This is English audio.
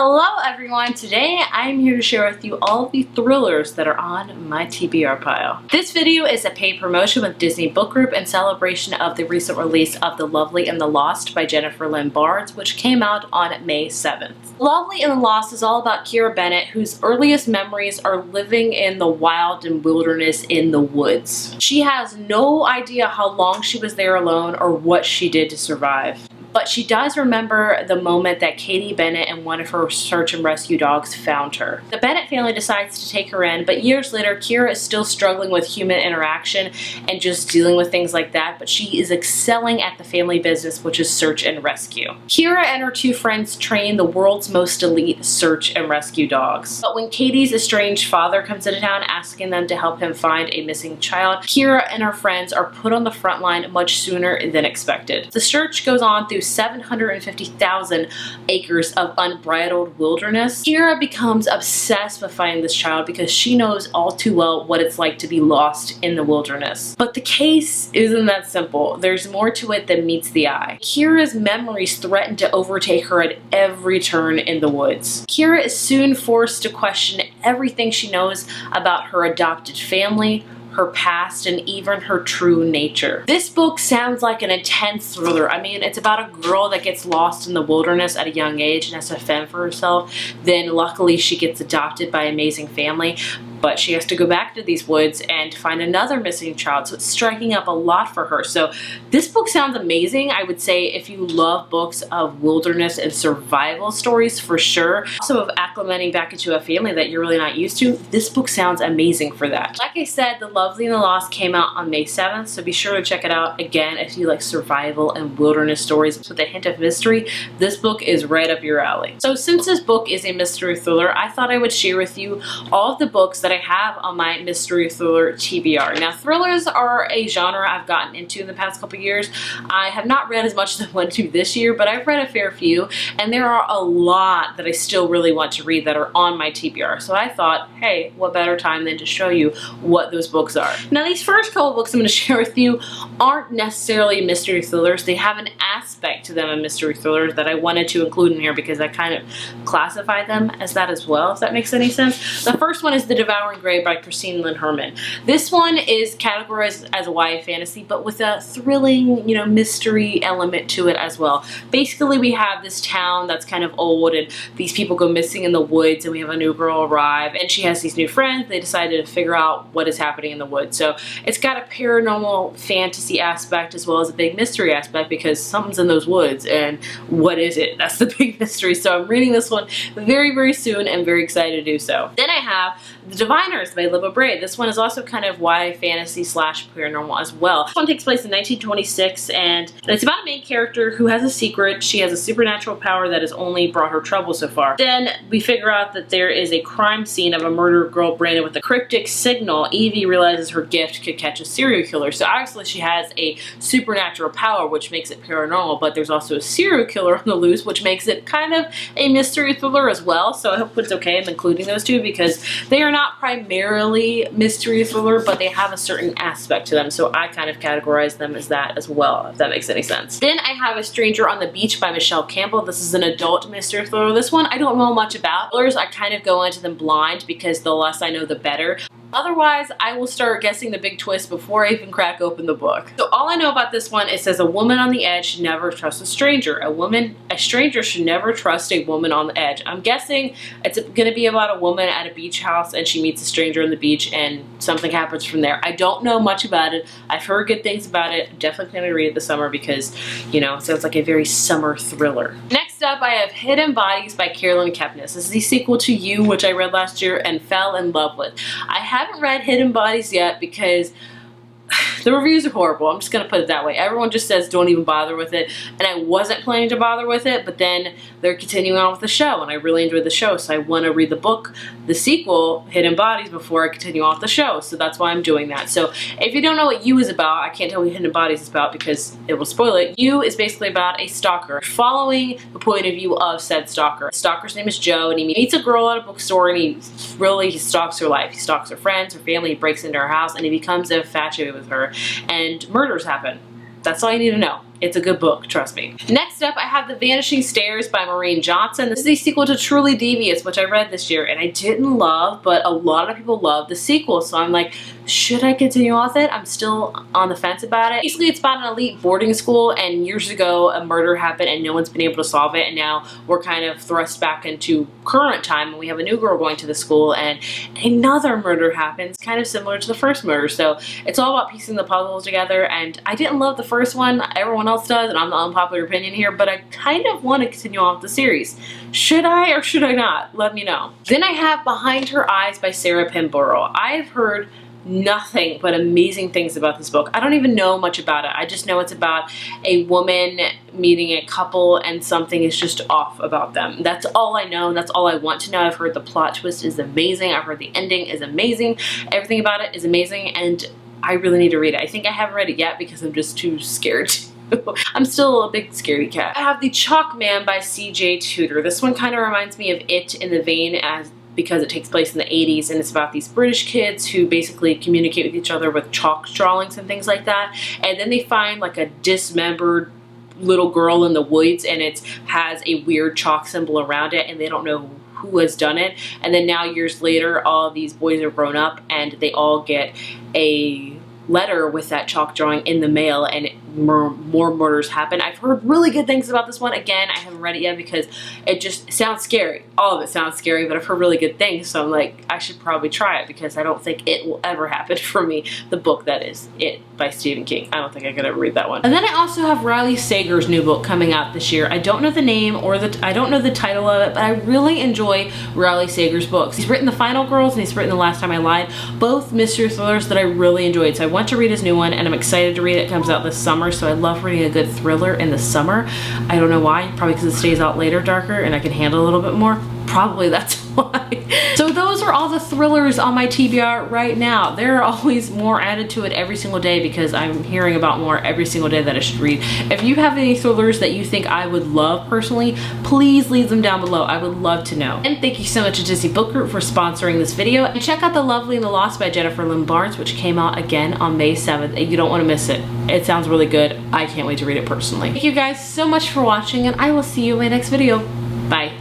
Hello everyone, today I'm here to share with you all of the thrillers that are on my TBR pile. This video is a paid promotion with Disney Book Group in celebration of the recent release of The Lovely and the Lost by Jennifer Lynn Barnes, which came out on May 7th. Lovely and the Lost is all about Kira Bennett, whose earliest memories are living in the wild and wilderness in the woods. She has no idea how long she was there alone or what she did to survive. But she does remember the moment that Katie Bennett and one of her search and rescue dogs found her. The Bennett family decides to take her in, but years later, Kira is still struggling with human interaction and just dealing with things like that, but she is excelling at the family business, which is search and rescue. Kira and her two friends train the world's most elite search and rescue dogs. But when Katie's estranged father comes into town asking them to help him find a missing child, Kira and her friends are put on the front line much sooner than expected. The search goes on through 750,000 acres of unbridled wilderness. Kira becomes obsessed with finding this child because she knows all too well what it's like to be lost in the wilderness. But the case isn't that simple. There's more to it than meets the eye. Kira's memories threaten to overtake her at every turn in the woods. Kira is soon forced to question everything she knows about her adopted family, her past, and even her true nature. This book sounds like an intense thriller. I mean, it's about a girl that gets lost in the wilderness at a young age and has to fend for herself. Then luckily she gets adopted by an amazing family, but she has to go back to these woods and find another missing child, so it's striking up a lot for her. So this book sounds amazing. I would say if you love books of wilderness and survival stories, for sure. Also of acclimating back into a family that you're really not used to, this book sounds amazing for that. Like I said, The Lovely and the Lost came out on May 7th, so be sure to check it out. Again, if you like survival and wilderness stories with a hint of mystery, this book is right up your alley. So since this book is a mystery thriller, I thought I would share with you all of the books that I have on my mystery thriller TBR. Now, thrillers are a genre I've gotten into in the past couple years. I have not read as much as I went to this year, but I've read a fair few, and there are a lot that I still really want to read that are on my TBR. So I thought, hey, what better time than to show you what those books are. Now, these first couple books I'm going to share with you aren't necessarily mystery thrillers. They have an aspect to them of mystery thrillers that I wanted to include in here because I kind of classify them as that as well, if that makes any sense. The first one is The Devouring Grave by Christine Lynn Herman. This one is categorized as a YA fantasy, but with a thrilling, mystery element to it as well. Basically, we have this town that's kind of old, and these people go missing in the woods, and we have a new girl arrive, and she has these new friends. They decided to figure out what is happening in the woods. So it's got a paranormal fantasy aspect as well as a big mystery aspect because something's in those woods, and what is it? That's the big mystery. So I'm reading this one very, very soon and very excited to do so. Then I have The Diviners by Libba Bray. This one is also kind of YA fantasy slash paranormal as well. This one takes place in 1926, and it's about a main character who has a secret. She has a supernatural power that has only brought her trouble so far. Then we figure out that there is a crime scene of a murdered girl branded with a cryptic signal. Evie realizes her gift could catch a serial killer. So obviously she has a supernatural power, which makes it paranormal, but there's also a serial killer on the loose, which makes it kind of a mystery thriller as well. So I hope it's okay I'm including those two because they are not primarily mystery thriller, but they have a certain aspect to them. So I kind of categorize them as that as well, if that makes any sense. Then I have A Stranger on the Beach by Michelle Campbell. This is an adult mystery thriller. This one I don't know much about. Thrillers, I kind of go into them blind because the less I know, the better. Otherwise, I will start guessing the big twist before I even crack open the book. So all I know about this one, it says a woman on the edge should never trust a stranger. A stranger should never trust a woman on the edge. I'm guessing it's gonna be about a woman at a beach house and she meets a stranger on the beach and something happens from there. I don't know much about it. I've heard good things about it. I'm definitely gonna read it this summer because, it sounds like a very summer thriller. Next up, I have Hidden Bodies by Carolyn Kepnes. This is the sequel to You, which I read last year and fell in love with. I haven't read Hidden Bodies yet because the reviews are horrible. I'm just going to put it that way. Everyone just says don't even bother with it, and I wasn't planning to bother with it, but then they're continuing on with the show, and I really enjoyed the show, so I want to read the book, the sequel, Hidden Bodies, before I continue on with the show, so that's why I'm doing that. So if you don't know what You is about, I can't tell you what Hidden Bodies is about because it will spoil it. You is basically about a stalker following the point of view of said stalker. The stalker's name is Joe, and he meets a girl at a bookstore, and he stalks her life. He stalks her friends, her family, he breaks into her house, and he becomes infatuated with her, and murders happen. That's all you need to know. It's a good book, trust me. Next up, I have The Vanishing Stairs by Maureen Johnson. This is a sequel to Truly Devious, which I read this year, and I didn't love, but a lot of people love the sequel, so I'm like, should I continue with it? I'm still on the fence about it. Basically, it's about an elite boarding school, and years ago, a murder happened, and no one's been able to solve it, and now we're kind of thrust back into current time, and we have a new girl going to the school, and another murder happens, kind of similar to the first murder, so it's all about piecing the puzzles together, and I didn't love the first one. Everyone else does, and I'm the unpopular opinion here, but I kind of want to continue on with the series. Should I or should I not? Let me know. Then I have Behind Her Eyes by Sarah Pinborough. I've heard nothing but amazing things about this book. I don't even know much about it. I just know it's about a woman meeting a couple and something is just off about them. That's all I know. That's all I want to know. I've heard the plot twist is amazing. I've heard the ending is amazing. Everything about it is amazing, and I really need to read it. I think I haven't read it yet because I'm just too scared to. I'm still a big scaredy cat. I have The Chalk Man by C.J. Tudor. This one kind of reminds me of It in the vein because it takes place in the 80s, and it's about these British kids who basically communicate with each other with chalk drawings and things like that. And then they find like a dismembered little girl in the woods, and it has a weird chalk symbol around it, and they don't know who has done it. And then now years later, all these boys are grown up, and they all get a letter with that chalk drawing in the mail, and more murders happen. I've heard really good things about this one. Again, I haven't read it yet because it just sounds scary. All of it sounds scary, but I've heard really good things, so I'm like, I should probably try it because I don't think it will ever happen for me. The book that is It by Stephen King. I don't think I could ever read that one. And then I also have Riley Sager's new book coming out this year. I don't know the name or I don't know the title of it, but I really enjoy Riley Sager's books. He's written The Final Girls and he's written The Last Time I Lied, both mystery thrillers that I really enjoyed. So I want to read his new one, and I'm excited to read it. It comes out this summer, so I love reading a good thriller in the summer. I don't know why, probably because it stays out later darker and I can handle a little bit more. Probably that's why. So those are all the thrillers on my TBR right now. There are always more added to it every single day because I'm hearing about more every single day that I should read. If you have any thrillers that you think I would love personally, please leave them down below. I would love to know. And thank you so much to Disney Book Group for sponsoring this video. And check out The Lovely and the Lost by Jennifer Lynn Barnes, which came out again on May 7th. You don't want to miss it. It sounds really good. I can't wait to read it personally. Thank you guys so much for watching, and I will see you in my next video. Bye.